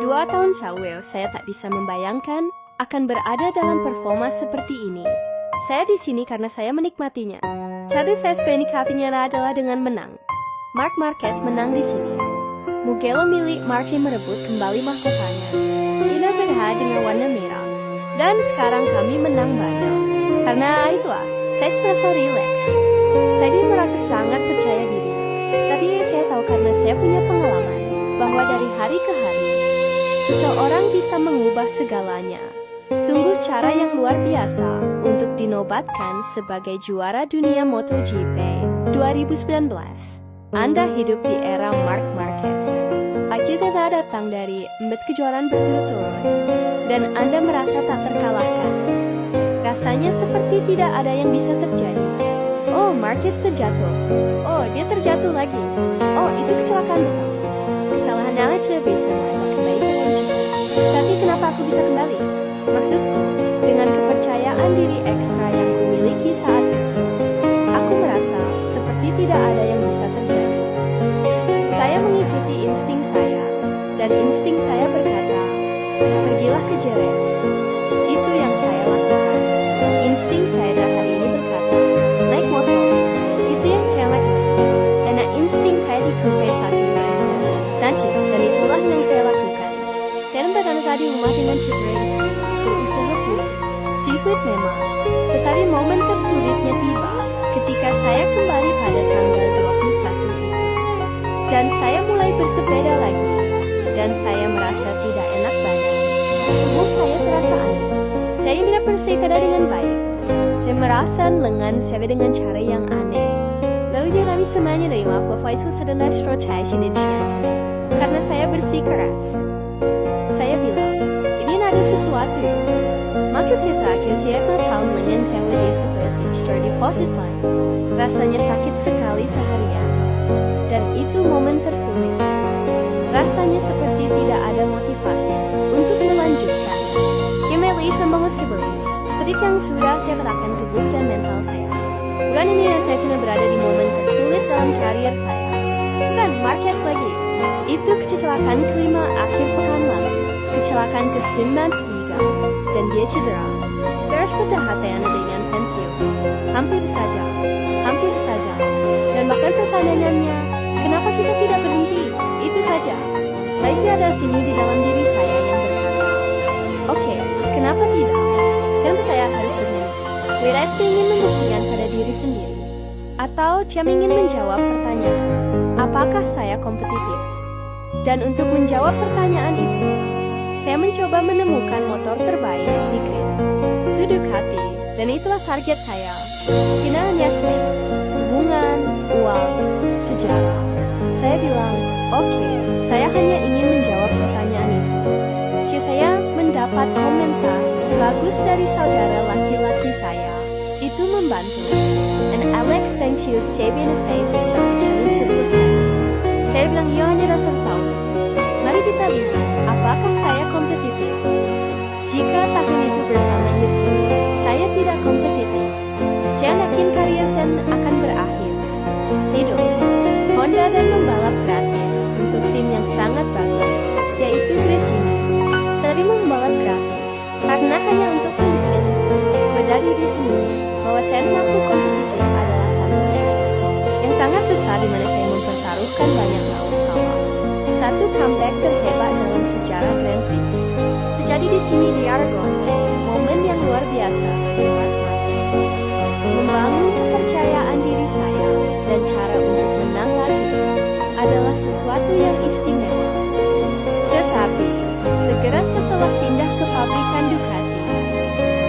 2 tahun Sawel, saya tak bisa membayangkan akan berada dalam performa seperti ini. Saya di sini karena saya menikmatinya. Cara saya menikmatinya adalah dengan menang. Marc Marquez menang di sini. Mugello milik Marquez merebut kembali mahkotanya. Ina berhad dengan warna merah. Dan sekarang kami menang banyak. Karena itulah, saya merasa rileks. Saya merasa sangat percaya diri. Tapi saya tahu karena saya punya pengalaman bahwa dari hari ke hari, seseorang bisa mengubah segalanya. Sungguh cara yang luar biasa untuk dinobatkan sebagai juara dunia MotoGP 2019. Anda hidup di era Marc Marquez. Akhirnya saya datang dari 4 kejuaraan berturut-turut, dan Anda merasa tak terkalahkan. Rasanya seperti tidak ada yang bisa terjadi. Oh, Marquez terjatuh. Oh, dia terjatuh lagi. Oh, itu kecelakaan besar. Kesalahan Alex tidak bisa kembali ke lanjut. Tapi kenapa aku bisa kembali? Maksudku, dengan kepercayaan diri ekstra yang kumiliki saat itu, aku merasa seperti tidak ada yang bisa terjadi. Saya mengikuti insting saya, dan insting saya berkata, pergilah ke Jerez. Itu yang saya lakukan. Insting saya dah hari ini berkata, naik motor. Itu yang saya lakukan. Karena insting saya dikumpul saat di Mercedes. Dan itulah yang saya lakukan. Saya bertanya tadi rumah dengan Cipre, berusaha pulih. Sulit memang, tetapi momen tersulitnya tiba ketika saya kembali pada tanggal 21 itu. Dan saya mulai bersepeda lagi, dan saya merasa tidak enak badan. Tubuh saya terasa aneh. Saya tidak bersepeda dengan baik. Saya merasa lengan saya dengan cara yang aneh. Lalu dia kami semuanya dari maaf bahwa itu adalah strategi di chance. Karena saya bersikeras. Saya bilang, ini ada sesuatu. Maksud saya pound lengan saya setelah di posisi lain. Rasanya sakit sekali seharian. Dan itu momen tersulit. Rasanya seperti tidak ada motivasi untuk melanjutkan. Kemelih membangun seberis. Seperti yang sudah saya katakan tubuh dan mental saya. Bukan ini yang saya sedang berada di momen tersulit dalam karier saya. Bukan Marquez lagi. Itu kecelakaan kelima akhir pekan lalu. Kecelakaan ke-9 Liga. Dan dia cedera. Spurs bertahan saya dengan pensiun. Hampir saja. Dan bahkan pertanyaannya, kenapa kita tidak berhenti? Itu saja. Baiknya ada sini di dalam diri saya yang berkata, oke, kenapa tidak? Kenapa saya harus berhenti? Whereas ingin membuktikan pada diri sendiri. Atau dia ingin menjawab pertanyaan, apakah saya kompetitif? Dan untuk menjawab pertanyaan itu, saya mencoba menemukan motor terbaik di grid. Itu Ducati, dan itulah target saya. Tidak hanya spek, hubungan, uang, sejarah. Saya bilang, oke, saya hanya ingin menjawab pertanyaan itu. Saya mendapat komentar bagus dari saudara laki-laki saya. Itu membantu. And Alex Venture Sabian Estates is berjalan sebelum saya bilang, iya hanya dasar tahu. Mari kita lihat, apakah saya kompetitif? Jika tahun itu bersama Yusin, saya tidak kompetitif. Saya yakin karier saya akan berakhir. Hidup, Honda dan membalap gratis untuk tim yang sangat bagus, yaitu Gresini. Tapi membalap gratis, karena hanya untuk membuktikan berdiri di sini bahwa saya mampu kompetitif adalah tantangan yang sangat besar di mana saya mempertaruhkan banyak laut sawah. Satu comeback terhebat dalam sejarah Grand Prix terjadi di sini di Aragon, momen yang luar biasa bagi Marc Marquez. Membangun kepercayaan diri saya dan cara untuk menang lagi adalah sesuatu yang istimewa. Tetapi, segera setelah pindah ke pabrikan Ducati,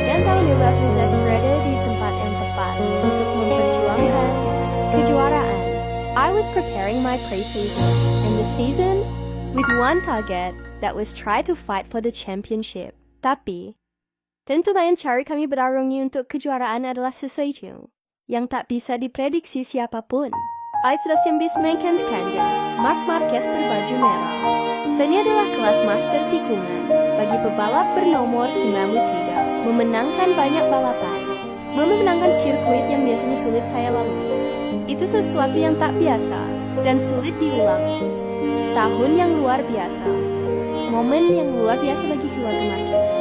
dan tahun 2015 berada di tempat yang tepat untuk memperjuangkan kejuaraan, I was preparing my pre-season and the season with one target that was try to fight for the championship. Tapi, tentu main cari kami bertarungnya untuk kejuaraan adalah sesuatu yang tak bisa diprediksi siapapun. I sudah sembis mainkannya, Marc Marquez berbaju merah. Ini adalah kelas master tikungan bagi pebalap bernomor 93, memenangkan banyak balapan, memenangkan sirkuit yang biasanya sulit saya lalui. Itu sesuatu yang tak biasa dan sulit diulang. Tahun yang luar biasa. momen yang luar biasa bagi keluarga Marquez.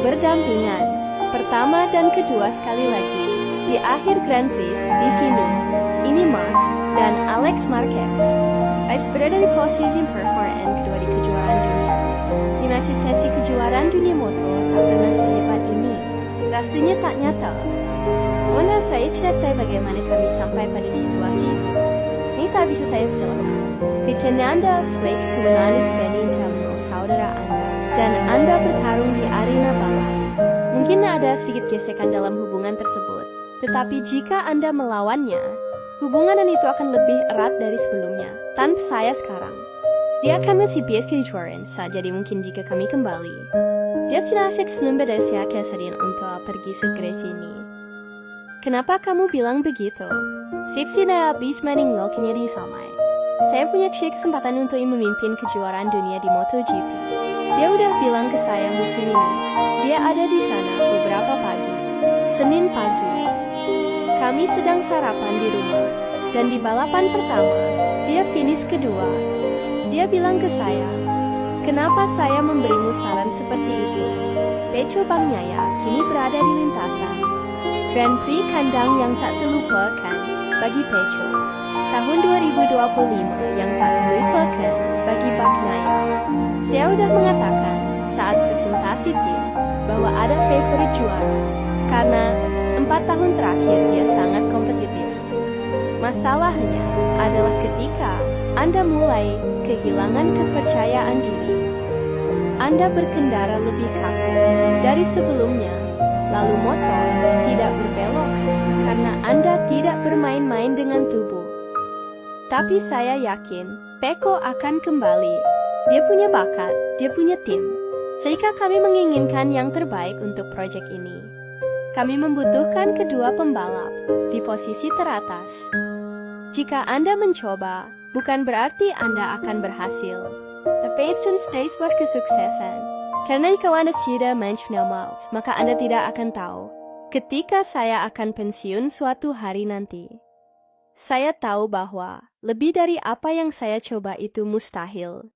Berdampingan, pertama dan kedua sekali lagi, di akhir Grand Prix di sini. Ini Mark dan Alex Marquez. Alex berada di posisi perform kedua di kejuaraan dunia. Di masih sesi kejuaraan dunia motor tak pernah sehebat ini. Rasanya tak nyata. Menurut saya tidak tahu bagaimana kami sampai pada situasi itu. Ini tak bisa saya jelaskan. Ketika Anda switch to non-spending kamu saudara Anda dan Anda bertarung di arena balap. Mungkin ada sedikit gesekan dalam hubungan tersebut. Tetapi jika Anda melawannya, hubungan itu akan lebih erat dari sebelumnya. Tanpa saya sekarang. Dia akan masih bias kejuaraan, jadi mungkin jika kami kembali. Dia tidak asyik membereskan kesedihan untuk pergi segera sini. Kenapa kamu bilang begitu? Saya habis meninggalkannya di Samai. Saya punya kesempatan untuk memimpin kejuaraan dunia di MotoGP. Dia udah bilang ke saya musim ini. Dia ada di sana beberapa pagi. Senin pagi. Kami sedang sarapan di rumah. Dan di balapan pertama, dia finish kedua. Dia bilang ke saya, kenapa saya memberimu saran seperti itu? Peco Bagnaia kini berada di lintasan. Grand Prix kandang yang tak terlupakan bagi Peco. Tahun 2025 yang tak terlupakan bagi Bagnaia. Saya udah mengatakan saat presentasi tim bahwa ada favorit juara. Karena 4 tahun terakhir dia sangat kompetitif. Masalahnya adalah ketika Anda mulai kehilangan kepercayaan diri. Anda berkendara lebih kaku dari sebelumnya, lalu motor tidak berbelok karena Anda tidak bermain-main dengan tubuh. Tapi saya yakin Pecco akan kembali. Dia punya bakat, dia punya tim. Jika kami menginginkan yang terbaik untuk proyek ini, kami membutuhkan kedua pembalap di posisi teratas. Jika Anda mencoba, bukan berarti Anda akan berhasil. Tapi itu sebuah kesuksesan. Karena jika Anda sudah mengenal Miles, maka Anda tidak akan tahu ketika saya akan pensiun suatu hari nanti. Saya tahu bahwa lebih dari apa yang saya coba itu mustahil.